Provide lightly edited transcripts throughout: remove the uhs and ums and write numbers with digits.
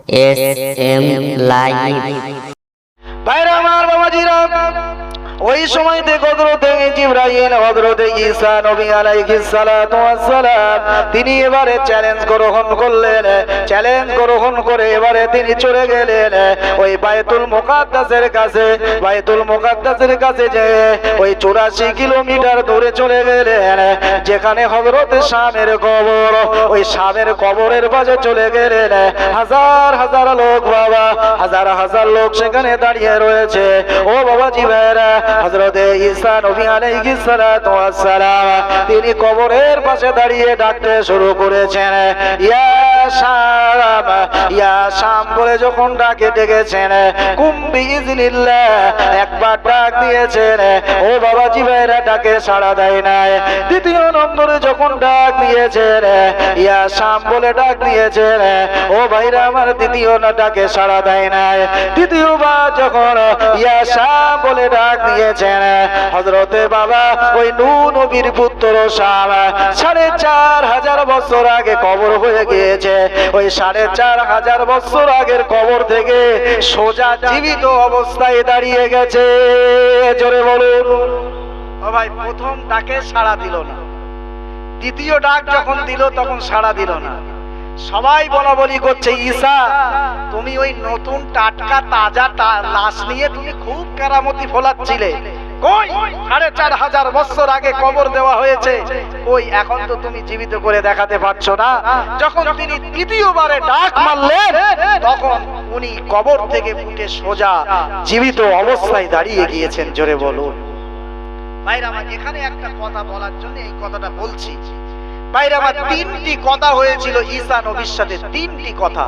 SM live. ভাইরা আমার বাবাজিরা, ওই সময়তে হযরত জিবরাইল হযরত ঈসা নবী আলাইহিস সালাতু ওয়াস সালাম তিনি এবারে চ্যালেঞ্জ গ্রহণ করলেন। চ্যালেঞ্জ গ্রহণ করে এবারে তিনি চলে গেলেন ওই বাইতুল মুকাদ্দাসের কাছে। বাইতুল মুকাদ্দাসের কাছে যে ওই 84 কিলোমিটার দূরে চলে গেলেন, যেখানে হযরত শামের কবর, ওই শামের কবরের পাশে চলে গেলেন। হাজার হাজার লোক বাবা, হাজার হাজার লোক সেখানে দাঁড়িয়ে রয়েছে। ও বাবাজি ভাইরা, হযরত ঈসা নবী আলাইহিস সালাতু ওয়াস সালাম তিনি কবরের পাশে দাঁড়িয়ে ডাকতে শুরু করেছেন, ইয়া শাম, ইয়া শাম বলে যখন ডাকে ডেকেছেন, কুম বিইজনিল্লাহ একবার ডাক দিয়েছেন। ও বাবাজি ভাইরা, ডাকে সাড়া দেয় নাই। দ্বিতীয় নম্বরে যখন ডাক দিয়েছেন, ইয়া শাম বলে ডাক দিয়েছেন, ও ভাইরা আমার, দ্বিতীয় না ডাকে সাড়া দেয় নাই। তৃতীয়বার যখন ইয়া শাম বলে ডাক দিয়েছেন, হযরতে বাবা ওই নূহ নবীর পুত্র শাম 4500 বছর আগে কবর হয়ে গিয়েছে। ওই 4500 বছর আগের কবর থেকে সোজা জীবিত অবস্থায় দাঁড়িয়ে গেছে। জোরে বলুন। ও ভাই, প্রথম ডাকে সাড়া দিল না, দ্বিতীয় ডাক যখন দিল তখন সাড়া দিল না। সবাই বলা বলি করছে, ঈসা তুমি ওই নতুন টাটকা তাজা লাশ নিয়ে তুমি খুব কেরামতি ফলাচ্ছিলে, কই 4500 বছর আগে কবর দেওয়া হয়েছে, কই এখন তো তুমি জীবিত করে দেখাতে পারছো না। যখন তিনি তৃতীয়বারে ডাক মারলেন, তখন উনি কবর থেকে উঠে সোজা জীবিত অবস্থায় দাঁড়িয়ে গিয়েছেন। জোরে বলুন। ভাইরা আমার, এখানে একটা কথা বলার জন্য এই কথাটা বলছি। ভাইরা আমার, 3টি কথা হয়েছিল ঈসা নবীর সাথে, 3টি কথা।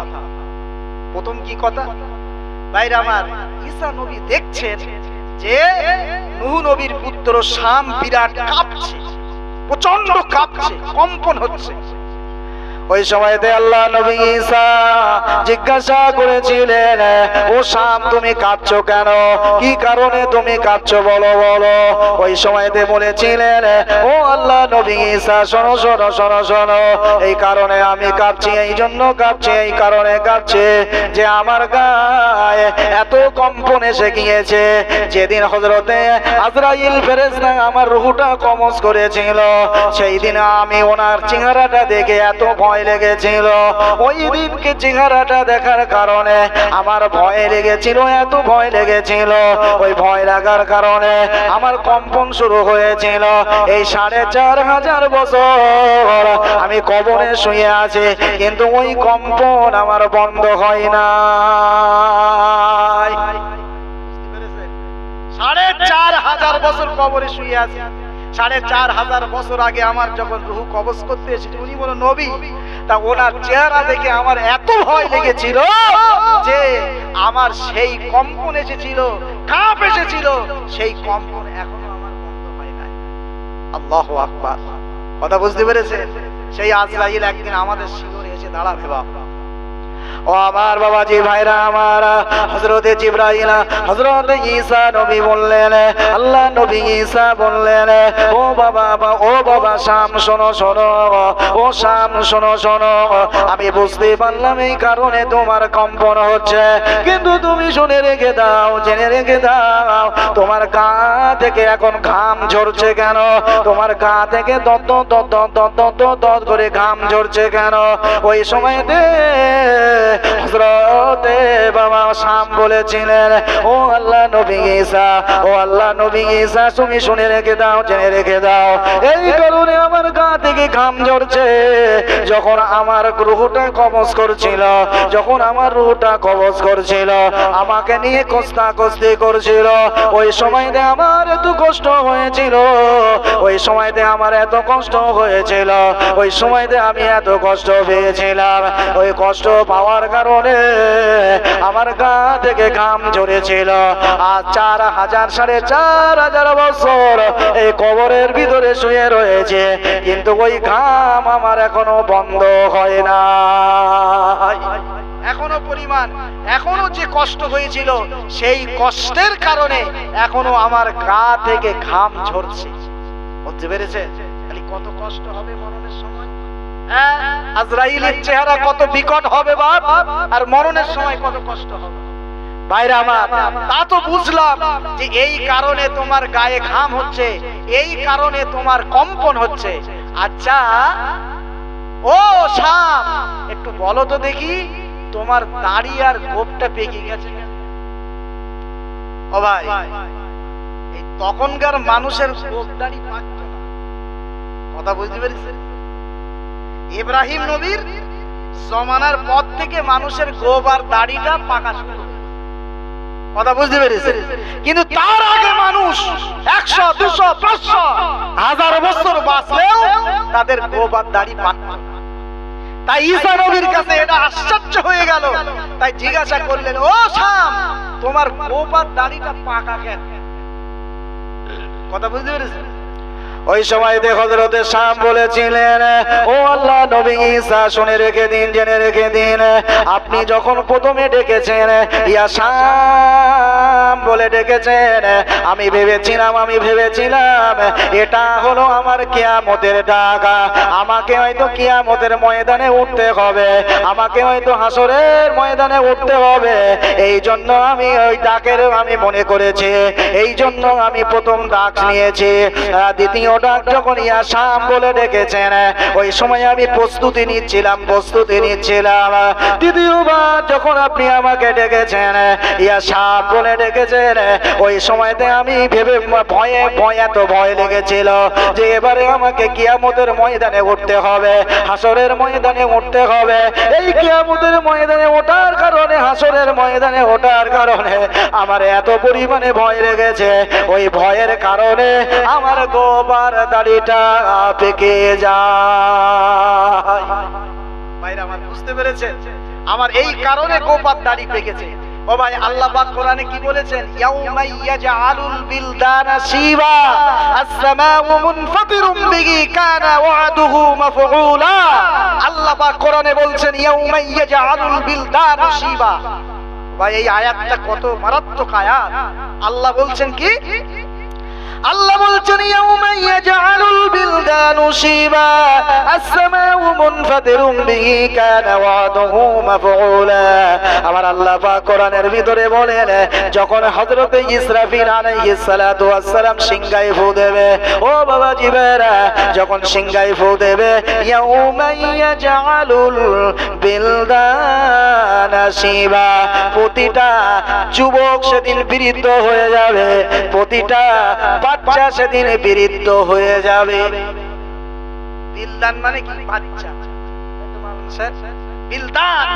প্রথম কি কথা? ভাইরা আমার, ঈসা নবী দেখছেন যে নূহ নবীর পুত্র শাম বিরাট কাঁপছে, প্রচন্ড কাঁপছে, কম্পন হচ্ছে। ওই সময়তে আল্লাহ নবী ঈসা জিজ্ঞাসা করেছিলেন, ও শাম তুমি কাঁপছো কেন? কি কারণে তুমি কাঁপছো বলো বলো। ওই সময়তে বলেছিলেন, ও আল্লাহ নবী ঈসা শোনো শোনো শোনো শোনো, এই কারণে আমি কাঁপছি, এই জন্য কাঁপছি, এই কারণে কাঁপছি যে আমার গায়ে এত কম্পন এসে গিয়েছে। যেদিন হযরতে আজরাইল ফেরেশতা আমার রূহটা কবজ করেছিল, সেই দিন আমি ওনার চেহারাটা দেখে এত ভয় লেগেছিল। ওই দিনকে চেহারাটা দেখার কারণে আমার ভয় লেগেছিল, এত ভয় লেগেছিল। ওই ভয় লাগার কারণে আমার কম্পন শুরু হয়েছিল। এই 4500 বছর আমি কবরে শুয়ে আছি, কিন্তু ওই কম্পন আমার বন্ধ হয় না। 4500 বছর কবরে শুয়ে আছি। 4500 বছর আগে আমার যখন রূহ কবজ করতে এসেছে, উনি বলো নবী, তা ওনার চেহারা দেখে আমার এত ভয় লেগেছিল যে আমার সেই কম্পন এসেছিল, কাঁপ এসেছিল, সেই কম্পন এখনো আমার বন্ধ হয় নাই। আল্লাহু আকবার। কথা বুঝতে পেরেছেন? সেই আজরাইল একদিন আমাদের শিবিরে এসে দাঁড়াবে। বাবা ও আমার বাবাজি ভাইরা আমার, হযরতে জিবরাইল হযরত ঈসা নবী বললেন, আল্লাহ নবী ঈসা বললেন, ও বাবা, ও বাবা শাম শোনো শোনো, ও শাম শোনো শোনো, আমি বুঝতে পারলাম এই কারণে তোমার কম্পন হচ্ছে, কিন্তু তুমি শুনে রেখে দাও, জেনে রেখে দাও, তোমার গা থেকে এখন ঘাম ঝরছে কেন? তোমার গা থেকে দত দত দত দত করে ঘাম ঝরছে কেন? ওই সময়তে হযরতে বাবা শাম বলেছিলেন, ও আল্লাহ নবী ঈসা, ও আল্লাহ নবী ঈসা তুমি শুনে রেখে দাও, জেনে রেখে দাও, এই কারণে আমার গা থেকে ঘাম ঝরছে। যখন আমার রূহটা কবজ করছিল, যখন আমার রূহটা কবজ করছিল, আমাকে নিয়ে কষ্টাকষ্টি করছিল, ওই সময়তে আমার এত কষ্ট হয়েছিল, ওই সময়তে আমার এত কষ্ট হয়েছিল, ওই সময়তে আমি এত কষ্ট পেয়েছিলাম। ওই কষ্ট পাওয়ার কারণে আমার গা থেকে ঘাম ঝরেছিল। আর 4500 বছর এই কবরের ভিতরে শুয়ে রয়েছে, কিন্তু ওই ঘাম আমার এখনো বন্ধ হয় না। এখনো পরিমাণ, এখনো যে কষ্ট হয়েছিল, সেই কষ্টের কারণে এখনো আমার গা থেকে ঘাম ঝরছে। বুঝতে পেরেছে? কত কষ্ট হবে মরণের সময়। আজরাইলের চেহারা কত বিকট হবে বাপ, আর মরণের সময় কত কষ্ট হবে। ভাইরা আমার, তা তো বুঝলাম যে এই কারণে তোমার গায়ে ঘাম হচ্ছে, এই কারণে তোমার কম্পন হচ্ছে। আচ্ছা ও শাম, একটু বলো তো দেখি, তোমার দাড়ি আর গোঁফটা পেকে গেছে কেন? ও ভাই, এই তখনকার মানুষের গোঁফ দাড়ি পাকত না, কথা বুঝতে পেরেছেন? ইব্রাহিম নবীর জমানার পর থেকে মানুষের গোঁফ আর দাড়িটা পাকা শুরু, কথা বুঝতে পেরেছেন? কিন্তু তার আগে মানুষ 100, 200, 500, 1000 বছর বাঁচলেও তাদের গোঁফ আর দাড়ি পাকত না। তাই ঈসা নবীর কাছে এটা আশ্চর্য হয়ে গেল, তাই জিজ্ঞাসা করলেন, ও শাম, তোমার গোঁফ আর দাড়িটা পাকা কেন? কথা বুঝতে পেরেছেন? ওই সময় হযরতে শাম বলেছিলেন, ও আল্লাহ নবী ঈসা, শুনে রেখে দিন, জেনে রেখে দিন, আপনি যখন প্রথমে ডেকেছেন ইয়া শাম বলে ডেকেছেন, আমি ভেবেছিলাম এটা হলো আমার কিয়ামতের ডাক, আমাকে হয়তো কিয়ামতের ময়দানে উঠতে হবে, আমাকে হয়তো হাসরের ময়দানে উঠতে হবে, এই জন্য আমি ওই ডাকের আমি মনে করেছি, এই জন্য আমি প্রথম ডাক নিয়েছি। দ্বিতীয় ডাক যখন ইয়া শাম বলে ডেকেছেন, ওই সময় আমি প্রস্তুতি নিচ্ছিলাম। দ্বিতীয়বার যখন আপনি আমাকে ডেকেছেন ইয়া শাম বলে ডেকেছেন, ওই সময়তে আমি ভেবে এত ভয় লেগেছিল যে এবারে আমাকে কিয়ামতের ময়দানে উঠতে হবে, হাসরের ময়দানে উঠতে হবে। এই কিয়ামতের ময়দানে ওঠার কারণে, হাসরের ময়দানে ওঠার কারণে আমার এত পরিমাণে ভয় লেগেছে, ওই ভয়ের কারণে আমার গোবার দাড়িটা পেকে যায়। ভাইরা আমার, বুঝতে পেরেছেন? আমার এই কারণে গোপার দাড়ি পেকেছে। ও ভাই, আল্লাহ পাক কোরআনে কি বলেছেন? ইয়াউমা ইয়াজআলুল বিলদানা শিবা আস-সামাউ মুনফাতিরুম বিহি কানা ওয়াদুহু মাফউলা। আল্লাহ পাক কোরআনে বলছেন ইয়াউমা ইয়াজআলুল বিলদানা শিবা। ভাই, এই আয়াতটা কত মারাত্মক আয়াত। আল্লাহ বলছেন কি? আল্লাহ বলছেন ইয়াউমা ইয়াজআলুল বিলদানু শিবা আস-সামাউ মুনফাতিরুম বিহি কানা ওয়াদুহু মাফউলা। আমার আল্লাহ পাক কোরআনের ভিতরে বলেন, যখন হযরত ইসরাফিল আলাইহিস সালাতু ওয়াস সালাম সিংহায় ফু দেবে, ও বাবা জিবেরা, যখন সিংহায় ফু দেবে, ইয়াউমা ইয়াজআলুল বিলদানা শিবা, প্রতিটা যুবক সেদিন বৃদ্ধ হয়ে যাবে, প্রতিটা বাচ্চা সেদিন বৃদ্ধ হয়ে যাবে। বিলদান মানে কি? বাচ্চা। বিলদান,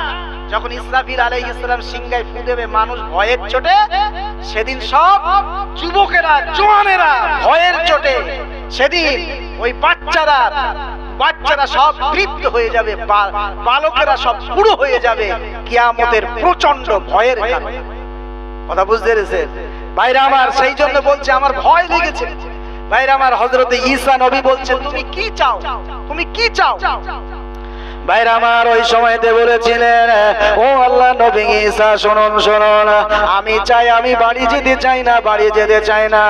যখন ইসরাফিল আলাইহিস সালাম সিংহায় ফু দেবে, মানুষ ভয়ের চোটে সেদিন সব যুবকেরা, জওয়ানেরা ভয়ের চোটে সেদিন ওই বাচ্চারা সব বৃদ্ধ হয়ে যাবে, বালকেরা সব বুড়ো হয়ে যাবে কিয়ামতের প্রচন্ড ভয়ের কারণে। কথা বুঝতে পেরেছেন? ভাইরা আমার, সেই জন্য বলছে আমার ভয় লেগেছে। ভাইরা আমার, হযরত ঈসা নবী বলছেন, তুমি কি চাও? তুমি কি চাও? ভাইরা আমার, ওই সময়তে বলেছিলেন, ও আল্লাহ নবী ঈসা, শুনুন, আমি চাই, আমি বাড়ি যেতে চাই না,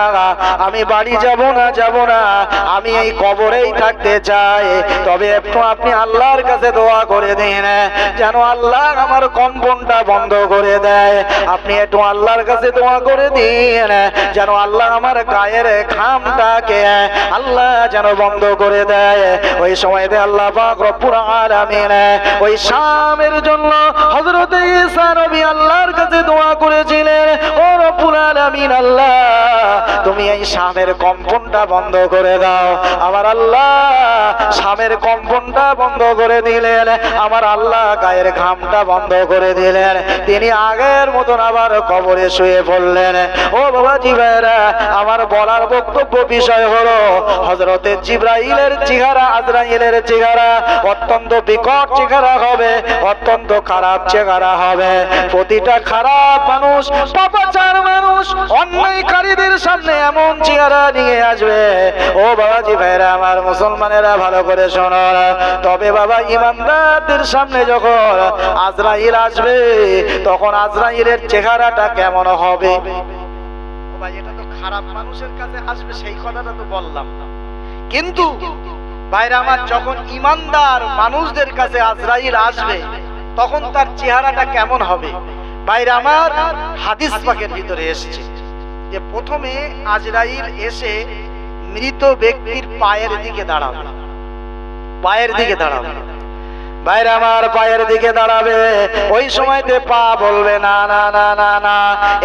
আমি বাড়ি যাব না, আমি এই কবরেই থাকতে চাই। তবে একটু আপনি আল্লাহর কাছে দোয়া করে দিন, যেন আল্লাহ আমার কম্পনটা বন্ধ করে দেয়। আপনি একটু আল্লাহর কাছে দোয়া করে দিন, যেন আল্লাহ আমার গায়ের ঘামটাকে আল্লাহ যেন বন্ধ করে দেয়। ওই সময়তে আল্লাহ পাক রব্বুল আলামিন ওই শামের জন্য হযরত ঈসা নবী আল্লাহর কাছে দোয়া করেছিলেন, ও রব্বুল আলামিন, আল্লাহ তুমি এই শামের কম্পনটা বন্ধ করে দাও। আমার আল্লাহ শামের কম্পনটা বন্ধ করে দিলেন, আমার আল্লাহ গায়ের ঘামটা বন্ধ করে দিলেন। তিনি আগের মতন আবার কবরে শুয়ে পড়লেন। ও বাবা জিবেরা, আমার বলার বক্তব্য বিষয় হলো, হযরতে জিবরাইলের চেহারা, আজরাইলের চেহারা অত্যন্ত বিকট চেহারা হবে, অত্যন্ত খারাপ চেহারা হবে। প্রতিটা খারাপ মানুষ, পাপাচার মানুষ, অন্যায়কারীদের সামনে এমন চেহারা নিয়ে আসবে। ও বাবাজি ভাইরা আমার, মুসলমানেরা ভালো করে শোনো। তবে বাবা, ইমানদারদের সামনে যখন আজরাইল আসবে, তখন আজরাইলের চেহারাটা কেমন হবে? ভাই, এটা তো খারাপ মানুষের কাছে আসবে, সেই কথাটা তো বললাম, কিন্তু ভাইরা আমার, যখন ইমানদার মানুষদের কাছে আজরাইল আসবে তখন তার চেহারাটা কেমন হবে? ভাইরা আমার, হাদিস পাকের ভিতরে এসেছে যে প্রথমে আজরাইল এসে মৃত ব্যক্তির পায়ের দিকে দাঁড়াবে। পায়ের দিকে দাঁড়াবে ভাইরা আমার, পায়ের দিকে দাঁড়াবে। ওই সময়তে পা বলবে না না না না না,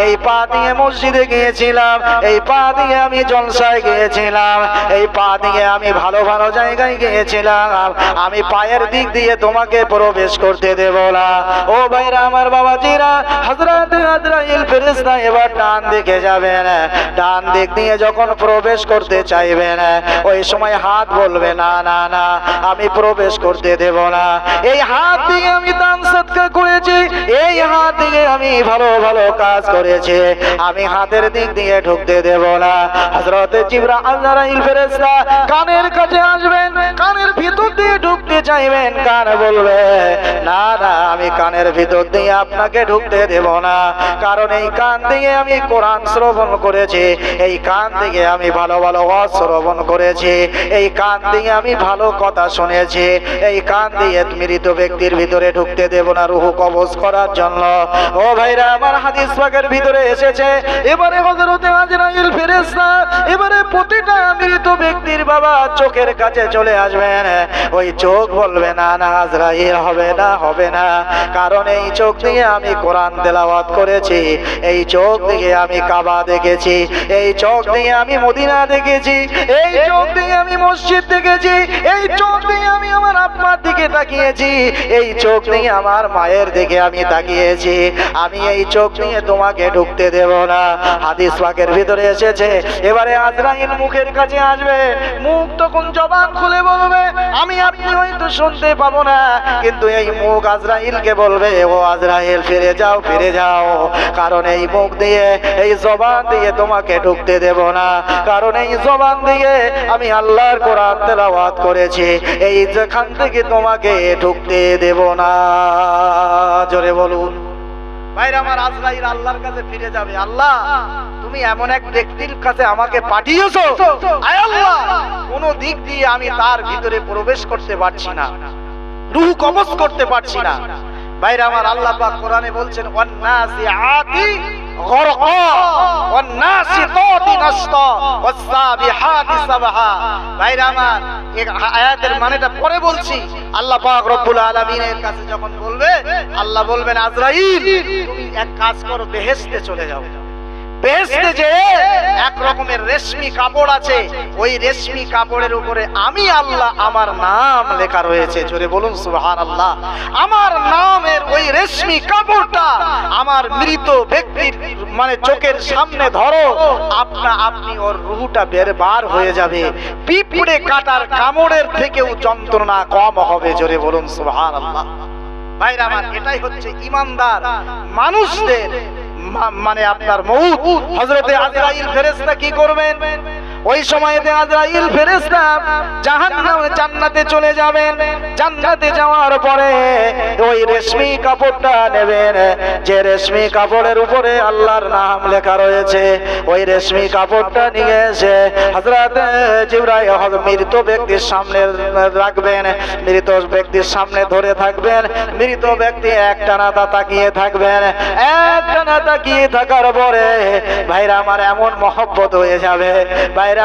এই পা দিয়ে মসজিদে গিয়েছিলাম, এই পা দিয়ে আমি জলসায় গিয়েছিলাম, এই পা দিয়ে আমি ভালো ভালো জায়গায় গিয়েছিলাম, আমি পায়ের দিক দিয়ে তোমাকে প্রবেশ করতে দেব না। ও ভাইরা আমার, বাবাজিরা, হযরত আজরাইল ফেরেশতা এবার ডান দিকে যাবেন। ডান দিক দিয়ে যখন প্রবেশ করতে চাইবেন ওই সময় হাত বলবে না না না, আমি প্রবেশ করতে দেব না। এই হাত দিয়ে আমি দান সদকা করেছি, এই হাত দিয়ে আমি ভালো ভালো কাজ করেছি, আমি হাতের দিক দিয়ে ঢুকতে দেব না। হযরত আজরাইল ফেরেশতা কানের কাছে আসবেন, কানের ভিতর দিয়ে ঢুকতে চাইবেন, কান বলবে না না, আমি কানের ভিতর দিয়ে আপনাকে ঢুকতে দেব না, কারণ এই কান দিয়ে আমি কোরআন শ্রবণ করেছি, এই কান থেকে আমি ভালো ভালো ওয়াজ শ্রবণ করেছি, এই কান দিয়ে আমি ভালো কথা শুনেছি, এই কান দিয়ে মৃত ব্যক্তির ভিতরে ঢুকতে দেব না রূহ কবজ করার জন্য। ও ভাইরা আমার, হাদিস পাকের ভিতরে এসেছে এবারে হযরত আজরাইল ফেরেশতা এবারে প্রতিটা মৃত ব্যক্তির বাবা চোখের কাছে চলে আসবেন। ওই চোখ বলবে না না আজরাইল, হবে না হবে না, কারণ এই চোখ দিয়ে আমি কোরআন তেলাওয়াত করেছি, এই চোখ দিয়ে আমি কাবা দেখেছি, এই চোখ দিয়ে আমি মদিনা দেখেছি, এই চোখ দিয়ে আমি মসজিদ দেখেছি, এই চোখ দিয়ে আমি আমার আব্বার দিকে তাকিয়েছি, এই চোখ দিয়ে আমার মায়ের দিকে আমি তাকিয়েছি, আমি এই চোখ নিয়ে তোমাকে ঢুকতে দেব না। হাদিস পাকের ভিতরে এসেছে এবারে আজরাইল মুখের কাছে আসবে, মুখ তখন জবান খুলে বলবে আমি আপনি হয়তো শুনতে পাবো না, কিন্তু এই মুখ আজরাইলকে বলবে ও আজরাইল ফিরে যাও ফিরে যাও, কারণ এই মুখ দিয়ে এই জবান দিয়ে তোমাকে ঢুকতে দেব না, কারণ এই জবান দিয়ে আমি আল্লাহর কোরআন তেলাওয়াত করেছি, এই যেখান থেকে তোমাকে ঢুকতে দেব না। জোরে বলুন ভাইরা আমার, আজরাইল আল্লাহর কাছে ফিরে যাবে, আল্লাহ তুমি এমন এক ব্যক্তির কাছে আমাকে পাঠিয়েছো, আয় আল্লাহ কোন দিক দিয়ে আমি তার ভিতরে প্রবেশ করতে পারছি না, রূহ কবজ করতে পারছি না। ভাইরা আমার, আল্লাহ পাক কোরআনে বলছেন ওয়ান্নাসিআতি গরকা ওয়ান্নাসিতাতি নাসতা ওয়াসসাবিহাতি সাবহা। ভাইরা আমার, এই আয়াতের মানেটা পরে বলছি। আল্লাহ পাক রব্বুল আলামিনের কাছে যখন বলবে, আল্লাহ বলবেন আজরাইল তুমি এক কাজ করো, বেহেশতে চলে যাও, বেহেশতে যে এক রকমের রেশমি কাপড় আছে, ওই রেশমি কাপড়ের উপরে আমি আল্লাহ আমার নাম লেখা রয়েছে। জোরে বলুন সুবহানাল্লাহ। আমার নামের ওই রেশমি কাপড়টা আমার মৃত ব্যক্তির মানে চোখের সামনে ধরো, আপনি ওর রূহটা বার হয়ে যাবে, পিঁপড়ে কাটার কামড়ের থেকেও যন্ত্রণা কম হবে। জোরে বলুন সুবহানাল্লাহ। ভাইরা আমার, এটাই হচ্ছে ইমানদার মানুষদের মানে আপনার মউত। হযরত আজরাইল ফেরেশতা কি করবেন? ওই সময়তে আজরাইল ফেরেশতা জাহান্নামে জান্নাতে চলে যাবেন। জান্নাতে যাওয়ার পরে ওই রেশমি কাপড়টা নেবেন, যে রেশমি কাপড়ের উপরে আল্লাহর নাম লেখা রয়েছে, ওই রেশমি কাপড়টা নিয়ে এসে হযরত জিবরাইল মৃত ব্যক্তির সামনে রাখবেন, মৃত ব্যক্তির সামনে ধরে থাকবেন, মৃত ব্যক্তি একটানা তাকিয়ে থাকবেন। একটানা তাকিয়ে থাকার পরে ভাইরা আমার এমন মহব্বত হয়ে যাবে,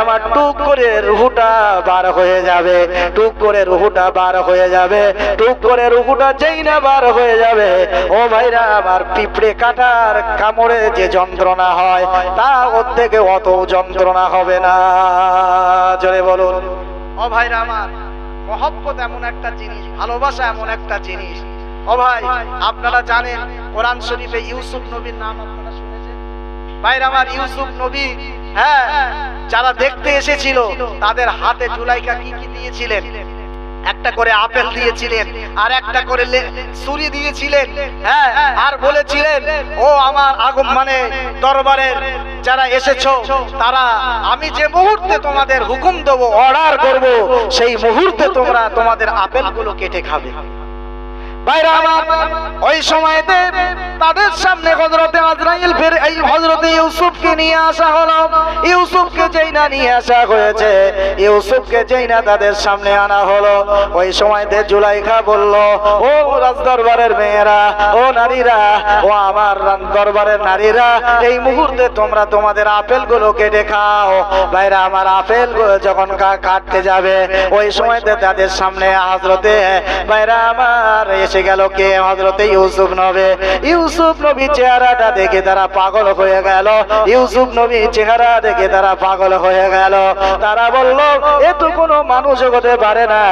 আমার টুক করে রুহুটা বার হয়ে যাবে, টুক করে রুহুটা বার হয়ে যাবে, টুক করে রুহুটা যেই না বার হয়ে যাবে, ও ভাইরা আমার পিঁপড়ে কাটার কামড়ে যে যন্ত্রণা হয় তা ওর থেকে অত যন্ত্রণা হবে না। জোরে বলুন। ও ভাইরা আমার, মহব্বত এমন একটা জিনিস, ভালোবাসা এমন একটা জিনিস। ও ভাই, আপনারা জানেন কোরআন শরীফে ইউসুফ নবীর নাম আপনারা শুনেছেন? ভাইরা আমার, ইউসুফ নবী হ্যাঁ যারা দেখতে এসেছিল তাদের হাতে জুলাইখা কি কি দিয়েছিলেন? একটা করে আপেল দিয়েছিলেন, আর একটা করে ছুরি দিয়েছিলেন, হ্যাঁ, আর বলেছিলেন ও আমার মানে দরবারের যারা এসেছো তারা আমি যে মুহূর্তে তোমাদের হুকুম দেব, অর্ডার করব, সেই মুহূর্তে তোমরা তোমাদের আপেলগুলো কেটে খাবে। ভাইরা আমার, ওই সময়তে তাদের সামনে সামনে হযরতে আজরাইল ফের এই হযরতে ইউসুফকে নিয়ে আসা হলো। ইউসুফকে যেই না নিয়ে আসা হয়েছে, ইউসুফকে যেই না তাদের সামনে আনা হলো, ওই সময়তে জুলাইখা বলল, ও রাজদরবারের মেয়েরা, ও নারীরা, ও আমার দরবারের নারীরা, এই মুহূর্তে তোমরা তোমাদের আপেলগুলো কেটে খাও। ভাইরা আমার, আপেল যখন কাটতে যাবে ওই সময়তে তাদের সামনে হযরতে ভাইরা আমার এসে গেল কে? হযরতে ইউসুফ নবী। ইউসুফ নবীর চেহারাটা দেখে তারা পাগল হয়ে গেল। ইউসুফ নবীর চেহারা দেখে তারা পাগল হয়ে গেল। তারা বলল, এ তো কোনো মানুষ হতে পারে না,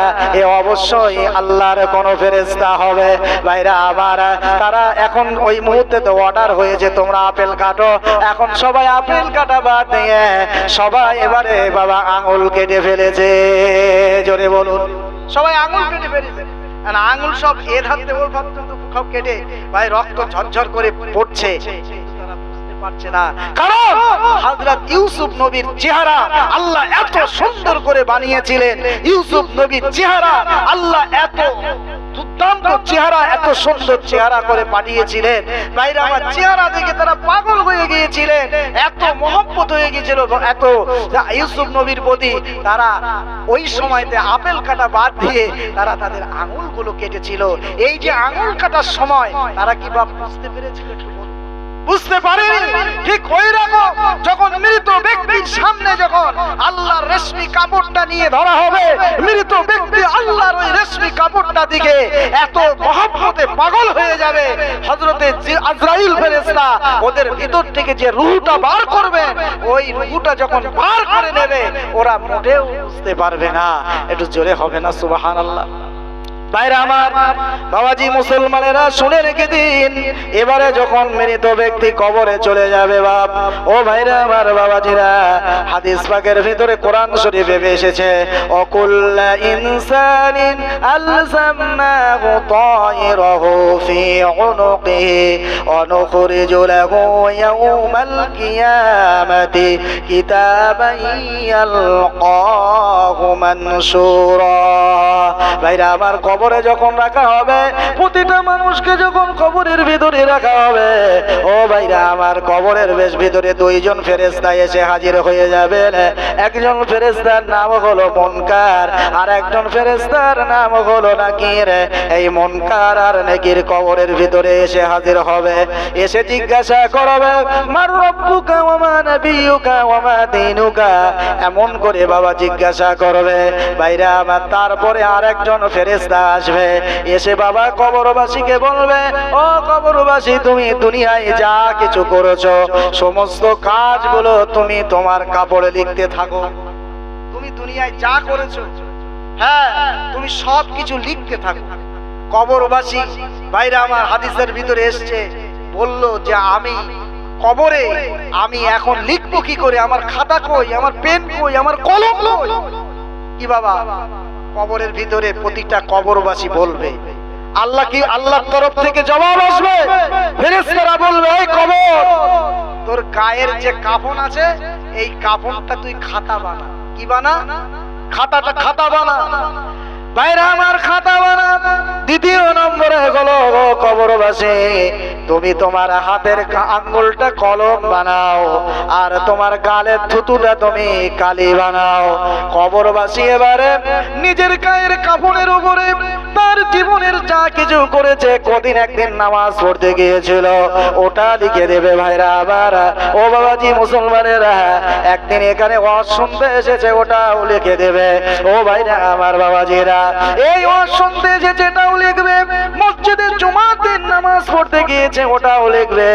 এ অবশ্যই আল্লাহর কোনো ফেরেশতা হবে। ভাইরা আমার, তারা এখন ওই মুহূর্তে তো অর্ডার হয়েছে তোমরা আপেল কাটো। এখন সবাই আপেল কাটা বাদ দিয়ে সবাই এবারে বাবা আঙুল কেটে ফেলেছে। জোরে বলুন, সবাই আঙুল কেটে ফেলেছে। আর আঙুল সব এ ধারতে ওর ভাবতে সব কেটে ভাই রক্ত ঝরঝর করে পড়ছে, তারা বুঝতে পারছে না। কারণ হযরত ইউসুফ নবীর চেহারা আল্লাহ এত সুন্দর করে বানিয়েছিলেন। ইউসুফ নবীর চেহারা আল্লাহ এত দুর্দান্ত চেহারা, এত সুন্দর চেহারা করে পাঠিয়েছিলেন। ভাইরা আমার, চেহারা দেখে তারা পাগল হয়ে গিয়েছিলেন, এত মহব্বত হয়ে গিয়েছিল এত ইউসুফ নবীর প্রতি। তারা ওই সময়তে আপেল কাটা বাদ দিয়ে তারা তাদের আঙুলগুলো কেটেছিল। এই যে আঙুল কাটার সময় তারা কি বা বুঝতে পেরেছিল? বুঝতে পারেনি। ঠিক ওই রকম যখন মৃত ব্যক্তির সামনে যখন আল্লাহর রেশমি কাপড়টা নিয়ে ধরা হবে, মৃত ব্যক্তি আল্লাহর ওই রেশমি কাপড়টা দিকে এত মহব্বতে পাগল হয়ে যাবে। হযরতে আজরাইল ফেরেশতা ওদের ভিতর থেকে যে রূহটা বার করবেন, ওই রূহটা যখন বার করে নেবে ওরা মোটেও বুঝতে পারবে না। একটু জোরে হবে না সুবহানাল্লাহ? ভাইরা আমার, বাবাজি মুসলমানেরা শুনে রেখে দিন, এবারে যখন মৃত ব্যক্তি কবরে চলে যাবে বাপ, ও ভাইরা আমার, বাবাজিরা, হাদিস পাকের ভিতরে কোরআন শরীফে এসেছে, অকুল্লা ইনসানিন আলজামনাহু তায়রাহু ফি উনুকিহি ওয়া নুখরিজু লাহু ইয়াওমাল কিয়ামাতি কিতাবান ইয়ালকাহু মানশুরা। ভাইরা আমার, কবরে যখন রাখা হবে, প্রতিটা মানুষকে যখন কবরের ভিতরে রাখা হবে, ও ভাইরা আমার, কবরের বেশ ভিতরে দুইজন ফেরেশতা এসে হাজির হয়ে যাবেন। একজন ফেরেশতার নাম হলো মুনকার, আর একজন ফেরেশতার নাম হলো নাকির। এই মুনকার আর নাকির কবরের ভিতরে এসে হাজির হবে, এসে জিজ্ঞাসা করবে, মার রব্বুকা ওয়া মা নাবিয়ুকা ওয়া মা দীনুকা, এমন করে বাবা জিজ্ঞাসা করবে। ভাইরা আমার, তারপরে আরেকজন ফেরেশতা আসবে, এসে বাবা কবরবাসীকে বলবে, ও কবরবাসী, তুমি দুনিয়ায় যা কিছু করেছো সমস্ত কাজগুলো তুমি তোমার কাপড়ে লিখতে থাকো। তুমি দুনিয়ায় যা করেছো, হ্যাঁ, তুমি সব কিছু লিখতে থাকো। কবরবাসী ভাইরা আমার, হাদিসের ভিতরে এসছে, বলল যে আমি কবরে আমি এখন লিখবো কি করে? আমার খাতা কই, আমার পেন কই, আমার কলম কই? কি বাবা, কবরের ভিতরে প্রতিটা কবরবাসী বলবে। আল্লাহ কি, আল্লাহর তরফ থেকে জবাব আসবে। ফেরেশতারা বলবে, এই কবর, তোর গায়ের যে কাফন আছে, এই কাফনটা তুই খাতা বানা। কি বানা? খাতাটা খাতা বানা। ভাইরা আমার, খাতা বানা। দ্বিতীয় নম্বরে হলো, কবরবাসী, তুমি তোমার হাতের আঙ্গুলটা কলম বানাও, আর তোমার গালের থুতুটা তুমি কালি বানাও। কবরবাসী এবারে নিজের গায়ের কাফনের উপরে তার জীবনের যা কিছু করেছে, কদিন একদিন নামাজ পড়তে গিয়েছিল, ওটা লিখে দেবে। ভাইরা আবার, ও বাবাজি মুসলমানেরা, একদিন এখানে ওয়াজ শুনতে এসেছে, ওটাও লিখে দেবে। ও ভাইরা আমার, বাবাজিরা, এই ওয়াজ শুনতে এসেছে, এটাও লিখবে। মসজিদে জুমাতে নামাজ পড়তে গিয়েছে, ওটাও লিখবে।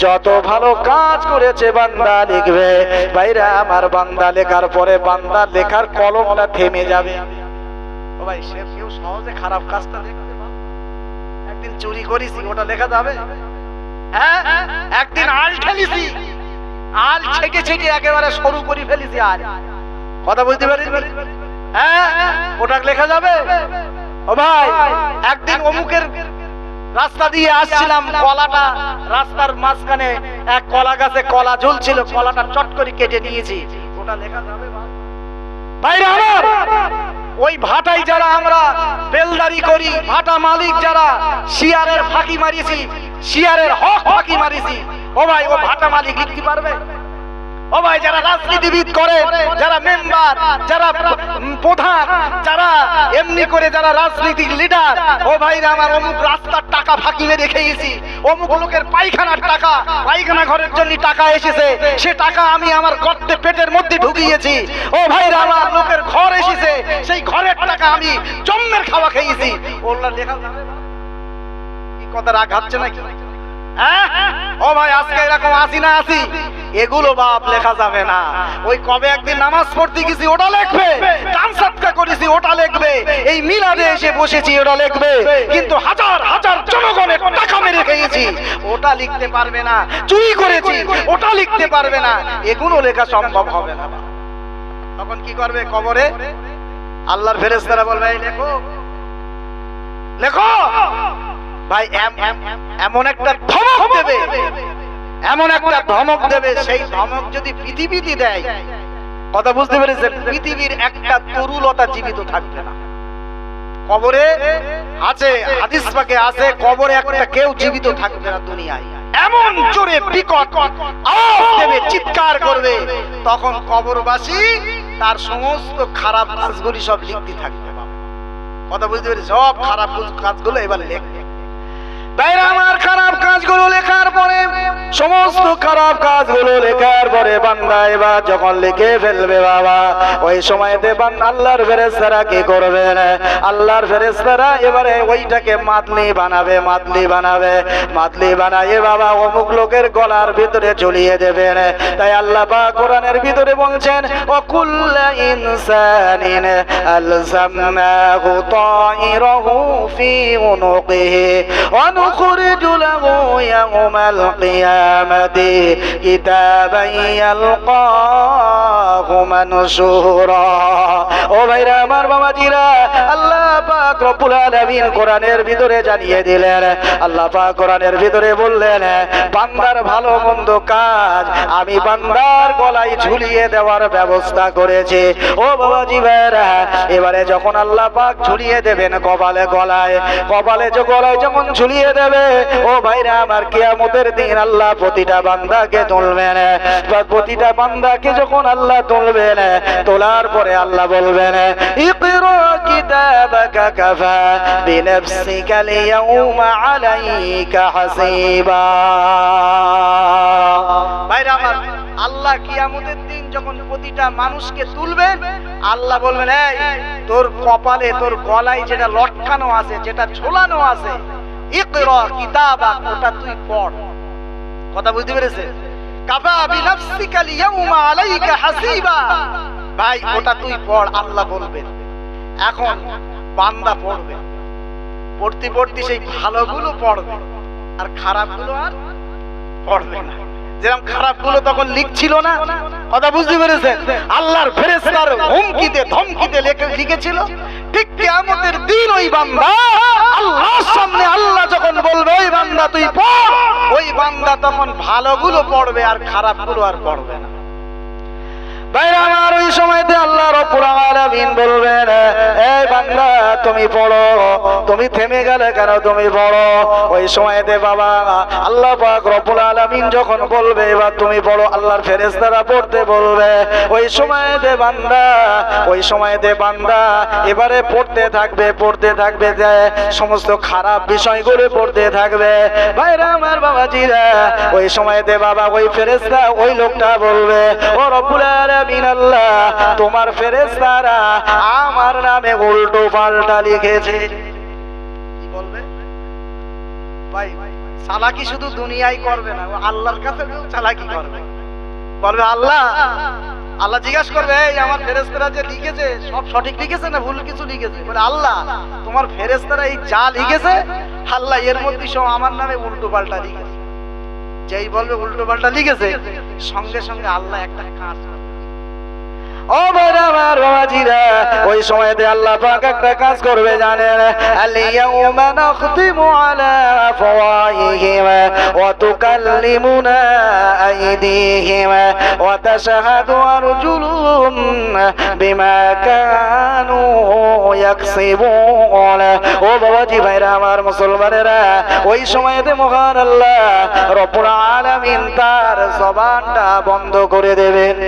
যত ভালো কাজ করেছে বান্দা লিখবে। ভাইরা আমার, বান্দা লেখার পরে বান্দা লেখার কলমটা থেমে যাবে। ও ভাই, সে কেউ সহজে খারাপ কাজটা লিখতে পারে? একদিন চুরি করেছি, ওটা লেখা যাবে? হ্যাঁ, একদিন আল ঠেলেছি, আল ছেকে ছেকে একেবারে সরু করে ফেলেছি, আল, কথা বুঝতে পারিস? হ্যাঁ, ওটা লেখা যাবে? ও ভাই, একদিন অমুকের রাস্তা দিয়ে আসছিলাম, কলাটা রাস্তার মাঝখানে এক কলা গাছে কলা ঝুলছিল, কলাটা চট করে কেটে নিয়েছি, ওটা লেখা যাবে? ভাইরা আমার, ওই ভাটাই যারা আমরা বেলদারি করি, ভাটা মালিক যারা শিয়ারের ফাঁকি মারিয়েছি, শিয়ারের হক ফাঁকি মারিছি। ও ভাই, ও ভাটা মালিক লিখতে পারবে? ও ভাই, যারা রাজনীতিবিদ করে, যারা মেম্বার, যারা প্রধান, যারা এমনি করে যারা রাজনীতিক লিডার, ও ভাই আমার অমুক রাস্তার টাকা ফাঁকি মেরে খেয়েছি, অমুক লোকের পায়খানার টাকা, পায়খানা ঘরের জন্য টাকা এসেছে, সে টাকা আমি আমার গর্তে পেটের মধ্যে ঢুকিয়েছি। ও ভাই আমার লোকের ঘর এসেছে, সেই ঘরের টাকা আমি জম্মের খাওয়া খেয়েছি। ওগুলা লেখা যাবে না? কি কথা রাগ হচ্ছে নাকি? ও ভাই, আজকে এরকম আসি না আসি, এগুলো বাপ লেখা যাবে না। ওই কবে একদিন নামাজ পড়তে গেছি ওটা লিখবে, দান সদকা করেছি ওটা লিখবে, এই মিলাদে এসে বসেছি ওটা লিখবে, কিন্তু হাজার হাজার জনগণের টাকা মেরে খেয়েছি ওটা লিখতে পারবে না। চুরি করেছি ওটা লিখতে পারবে না। এগুলো লেখা সম্ভব হবে না। তখন কি করবে? কবরে আল্লাহর ফেরেশতারা বলবে, এই লেখো লেখো। ভাই এমন একটা ধমক দেবে, এমন একটা ধমক দেবে, সেই ধমক যদি পৃথিবীতে দেয়, কথা বুঝতে পেরেছেন, পৃথিবীর একটা তরুলতা জীবিত থাকবে না। কবরে আছে, হাদিস পাকে আছে, কবরে একটা কেউ জীবিত থাকবে না দুনিয়ায়। এমন জোরে বিকট আওয়াজ দেবে, চিৎকার করবে, তখন কবরবাসী তার সমস্ত খারাপ কাজগুলি সব লিখতে থাকবে। কথা বুঝতে পেরেছেন? সব খারাপ কাজগুলো এবার লিখবে। বাইরে আমার খারাপ কাজগুলো লেখার পরে, সমস্ত খারাপ কাজগুলো লেখার পরে বান্দা এবার যখন লিখে ফেলবে বাবা, ওই সময়তে আল্লাহর ফেরেশতারা কি করবেন? আল্লাহর ফেরেশতারা এবারে ওইটাকে মাতলি বানাবে, মাতলি বানাবে, মাতলি বানায় বাবা অমুক লোকের গলার ভিতরে ঝুলিয়ে দেবেন। তাই আল্লাহ পাক কোরআনের ভিতরে বলছেন, ও কুল্লু ইনসানিন আলজামনাহু তাইরাহু ফি উনুকিহি ওয়া نخرج له يوم القيامة كتابا يلقاه منشورا। ও ভাইরা আমার, বাবাজিরা, আল্লাহ পাক রব্বুল আলামিন কোরআনের ভিতরে জানিয়ে দিলেন, আল্লাহ পাক কোরআনের ভিতরে বললেন, বান্দার ভালো মন্দ কাজ আমি বান্দার গলায় ঝুলিয়ে দেওয়ার ব্যবস্থা করেছি। ও বাবাজি ভাইরা, এবারে যখন আল্লাহ পাক ঝুলিয়ে দেবেন কপালে, গলায়, কপালে যে গলায় যখন ঝুলিয়ে দেবে, ও ভাইরা আমার, কিয়ামতের দিন আল্লাহ প্রতিটা বান্দাকে তুলবেন। প্রতিটা বান্দাকে যখন আল্লাহ তুলবেন, তোলার পরে আল্লাহ বলবেন, ইকরা কিতাবাকা কাফা বিনাফসিকা আল-ইয়াওমা আলাইকা হাসিবা। ভাইরা আমার, আল্লাহ কিয়ামতের দিন যখন প্রতিটা মানুষকে তুলবেন, আল্লাহ বলবেন, এই তোর কপালে, তোর গলায় যেটা লটকানো আছে, যেটা ঝোলানো আছে, ইকরা কিতাবা, ওটা তুই পড়। কথা বুঝতে পেরেছেন? কাফা বিনাফসিকা আল-ইয়াওমা আলাইকা হাসিবা। ভাই ওটা তুই পড়, আল্লাহ বলবেন। এখন বান্দা পড়বে, পড়তে পড়তে সেই ভালোগুলো পড়বে আর খারাপগুলো আর পড়বে না। যেরকম খারাপগুলো তখন লিখছিল না, কথা বুঝতে পেরেছেন? আল্লাহর ফেরেশতার হুমকিতে ধমকিতে লিখেছিল, ঠিক কিয়ামতের দিন ওই বান্দা আল্লাহর সামনে আল্লাহ যখন বলবে, ওই বান্দা তুই পড়, ওই বান্দা তখন ভালোগুলো পড়বে আর খারাপগুলো আর পড়বে না। ভাইরা আমার, ওই সময়তে আল্লাহ রাব্বুল আলামিন বলবেন, এই বান্দা তুমি পড়ো। তুমি থেমে গেলে কেন? তুমি পড়ো। ওই সময়তে বাবা আল্লাহ পাক রব্বুল আলামিন যখন বলবে এবার তুমি পড়ো, আল্লাহর ফেরেশতারা পড়তে বলবে, ওই সময়তে বান্দা, ওই সময়তে বান্দা এবারে পড়তে থাকবে, পড়তে থাকবে, যে সমস্ত খারাপ বিষয়গুলো পড়তে থাকবে। ভাইরা আমার, বাবাজিরা, ওই সময়তে বাবা ওই ফেরেশতা, ওই লোকটা বলবে, ও রব্বুল আলামিন আল্লাহ, তোমার ফেরেশতারা আমার নামে উল্টো পাল্টা লিখেছে। কি বলবে? ভাই চালাকি শুধু দুনিয়ায় করবে না, আল্লাহর কাছে চালাকি করবে। বলবে, আল্লাহ, আল্লাহ জিজ্ঞাসা করবে, এই আমার ফেরেশতারা যে লিখেছে সব সঠিক লিখেছে না ভুল কিছু লিখেছে? বলে, আল্লাহ, তোমার ফেরেশতারা এই যা লিখেছে আল্লাহ এর মধ্যে সব আমার নামে উল্টো পাল্টা লিখেছে। যেই বলবে উল্টো পাল্টা লিখেছে, সঙ্গে সঙ্গে আল্লাহ একটা কাজ, ও ভাইরা আমার বাবাজিরা, ওই সময়তে আল্লাহ পাক একটা কাজ করবে জানেন, আল-ইয়াউমা নাখতিমু আলা আফওয়াহিহিম ওয়া তুকাল্লিমুনা আইদিহিম ওয়া তাশহাদু আরজুলুহুম বিমা কানু ইয়াকসিবুন। ও বাবাজি ভাইরা আমার মুসলমানেরা, ওই সময়তে মহান আল্লাহ রব্বুল আলামিন তার জবানটা বন্ধ করে দেবেন।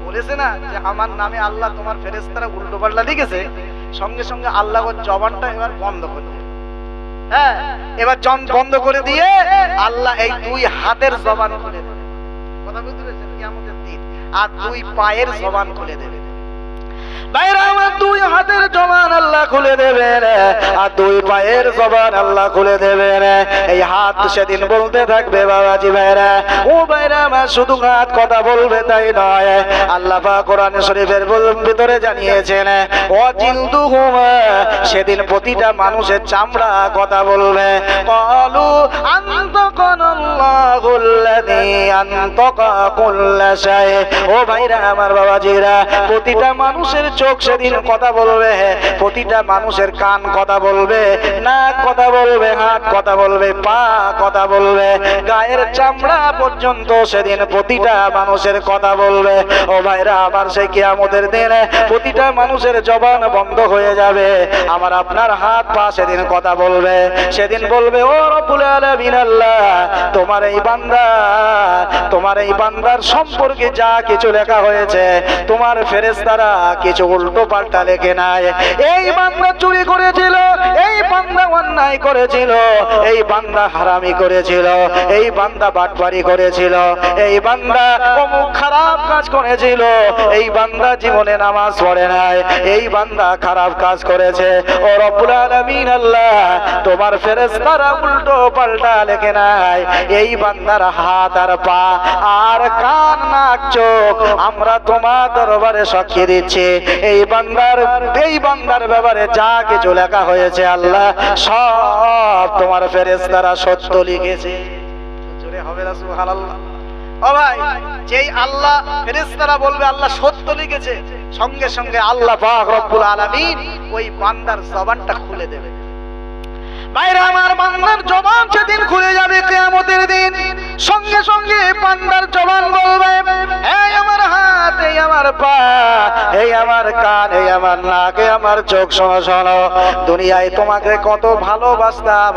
বলেছে না যে আমার নামে আল্লাহ তোমার ফেরেশতারা উল্টো পাল্টা লিখেছে, সঙ্গে সঙ্গে আল্লাহ ওর জবানটা এবার বন্ধ করে দেবে। হ্যাঁ, এবার বন্ধ করে দিয়ে আল্লাহ এই দুই হাতের জবান খুলে দেবে। কথা বুঝতে পেরেছেন? কিয়ামতের দিন। আর দুই পায়ের জবান খুলে দেবে। বাইরে আমার দুই হাতের জবান আল্লাহ খুলে দেবেন, আর দুই পায়ের জবান আল্লাহ খুলে দেবেন। এই হাত সেদিন বলতে থাকবে বাবাজি ভাইরা, ও ভাইরা আমার, শুধু হাত কথা বলবে তাই নয়, আল্লাহ পাক কোরআন শরীফের ভিতরে জানিয়েছেন, ওয়াজিলদুহুম, সেদিন প্রতিটা মানুষের চামড়া কথা বলবে। ক্বালু আনতাকানাল্লাহুল্লাযী আনতাকা কুল্লা শাই। ও ভাইরা আমার বাবাজিরা, প্রতিটা মানুষের চোখ সেদিন কথা বলবে, প্রতিটা মানুষের কান কথা বলবে, নাক কথা বলবে, হাত কথা বলবে, পা কথা বলবে, গায়ের চামড়া পর্যন্ত সেদিন প্রতিটা মানুষের কথা বলবে। ও ভাইরা আমার, সেই কিয়ামতের দিনে প্রতিটা মানুষের জবান বন্ধ হয়ে যাবে। আমার আপনার হাত পা সেদিন কথা বলবে। সেদিন বলবে, ও রব্বুল আলামিন আল্লাহ, তোমার এই বান্দার সম্পর্কে যা কিছু লেখা হয়েছে, তোমার ফেরেশতারা কিছু উল্টো পাল্টা লেখে নাই। এই বান্দা চুরি করেছিল, এই বান্দা অন্যায় করেছিল, এই বান্দা হারামি করেছিল, এই বান্দা বাটপারি করেছিল, এই বান্দা অমুক খারাপ কাজ করেছিল, এই বান্দা জীবনে নামাজ পড়ে নাই, এই বান্দা খারাপ কাজ করেছে। ও রব্বুল আলামিন আল্লাহ, তোমার ফেরেশতারা উল্টো পাল্টা লেখে নাই। এই বান্দার হাত আর পা আর কান নাক চোখ আমরা তোমার দরবারে সাক্ষী দিচ্ছি, এই বান্দার ব্যাপারে যা কিছু লেখা হয়েছে আল্লাহ সব তোমার ফেরেশতারা সত্য লিখেছে। জোরে হবে না সুবহানাল্লাহ? ও ভাই, যেই আল্লাহ ফেরেশতারা বলবে আল্লাহ সত্য লিখেছে, সঙ্গে সঙ্গে আল্লাহ পাক রব্বুল আলামিন ওই বান্দার জবানটা খুলে দেবে। ভাইরা আমার, বান্দার জবান সেদিন খুলে যাবে কিয়ামতের দিন। সঙ্গে সঙ্গে বান্দার জবান বলবে, এই আমার হাত, এই আমার পা, এই আমার কান, এই আমার নাক, এই আমার চোখ, শোনো শোনো, দুনিয়ায় তোমাকে কত ভালোবাসতাম,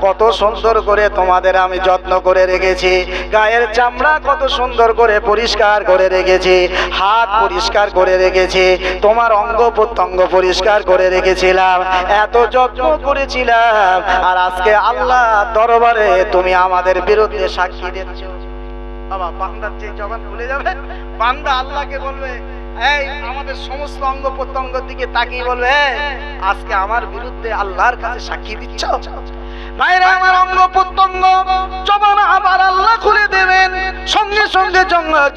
কত সুন্দর করে তোমাদের আমি যত্ন করে রেখেছি, গায়ের চামড়া কত সুন্দর করে পরিষ্কার করে রেখেছি, হাত পরিষ্কার করে রেখেছি, তোমার অঙ্গ প্রত্যঙ্গ পরিষ্কার করে রেখেছিলাম, এত যত্ন করেছিলাম, আর আজকে আল্লাহ দরবারে তুমি আমাদের বিরুদ্ধে সাক্ষী দিচ্ছ। বাবা, বান্দার যে জবান খুলে যাবে, বান্দা আল্লাহকে বলবে, এই আমাদের সমস্ত অঙ্গ প্রত্যঙ্গের দিকে তাকিয়ে বলবে, আজকে আমার বিরুদ্ধে আল্লাহর কাছে সাক্ষী দিচ্ছ। ভাইরা আমার, অঙ্গ প্রত্যঙ্গ জবান আবার আল্লাহ খুলে দেবেন। সঙ্গে সঙ্গে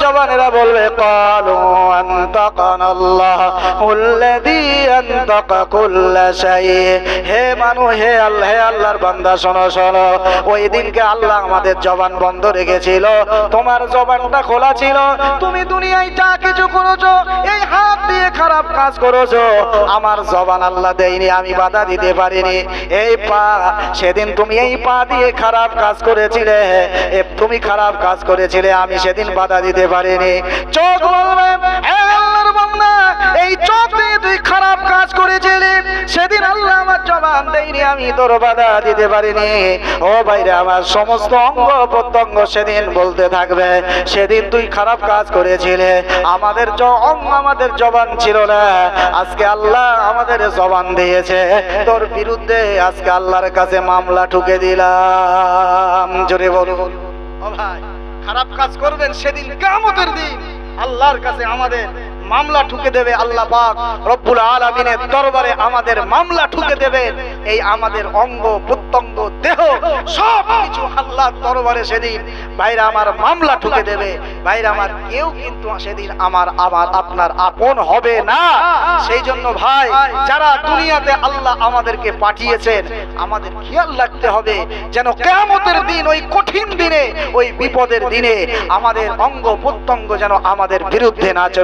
জবানেরা বলবে, ক্বালু আনতাকানাল্লাহুল্লাযী আনতাকা কুল্লা শাই। হে মানুষ, হে আল্লাহ, হে আল্লাহর বান্দা, শোনো শোনো, ওই দিনকে আল্লাহ আমাদের জবান বন্ধ রেখেছিল, তোমার জবানটা খোলা ছিল। তুমি দুনিয়ায় যা কিছু করেছো, এই হাত দিয়ে খারাপ কাজ করেছো, আমার জবান আল্লাহ দেয়নি, আমি বাধা দিতে পারিনি। এই পা, সেদিন তুমি এই পা দিয়ে খারাপ কাজ করেছিলে, তুমি খারাপ কাজ করেছিলে, আমি সেদিন বাধা দিতে পারিনি। চোখ বলবে, হে আল্লাহর বান্দা, এই চোখ দিয়ে তুই খারাপ কাজ করেছিলি, সেদিন আল্লাহ আমার জবান দেয়নি, আমি তোর বাধা দিতে পারিনি। ও ভাইরা আমার, সমস্ত অঙ্গ প্রত্যঙ্গ সেদিন বলতে থাকবে, সেদিন তুই খারাপ কাজ করেছিলে, আমাদের জবান ছিল না, আজকে আল্লাহ আমাদের জবান দিয়েছে, তোর বিরুদ্ধে আজকে আল্লাহর কাছে মামলা ঠুকে দিলাম। জোরে বলুন। ও ভাই, খারাপ কাজ করবেন সেদিন কিয়ামতের দিন আল্লাহর কাছে আমাদের মামলা ঠুকে দেবে। আল্লাহ পাক রব্বুল আলামিনের দরবারে আমাদের মামলা ঠুকে দেবেন। এই আমাদের অঙ্গ প্রত্যঙ্গ দেহ সব কিছু আল্লাহর দরবারে সেদিন ভাইরা আমার মামলা ঠুকে দেবে। ভাইরা আমার, কেউ কিন্তু সেদিন আমার আপনার আপন হবে না। সেই জন্য ভাই, যারা দুনিয়াতে আল্লাহ আমাদেরকে পাঠিয়েছেন, আমাদের খেয়াল রাখতে হবে যেন কিয়ামতের দিন, ওই কঠিন দিনে, ওই বিপদের দিনে আমাদের অঙ্গ প্রত্যঙ্গ যেন আমাদের বিরুদ্ধে না চলে যায়।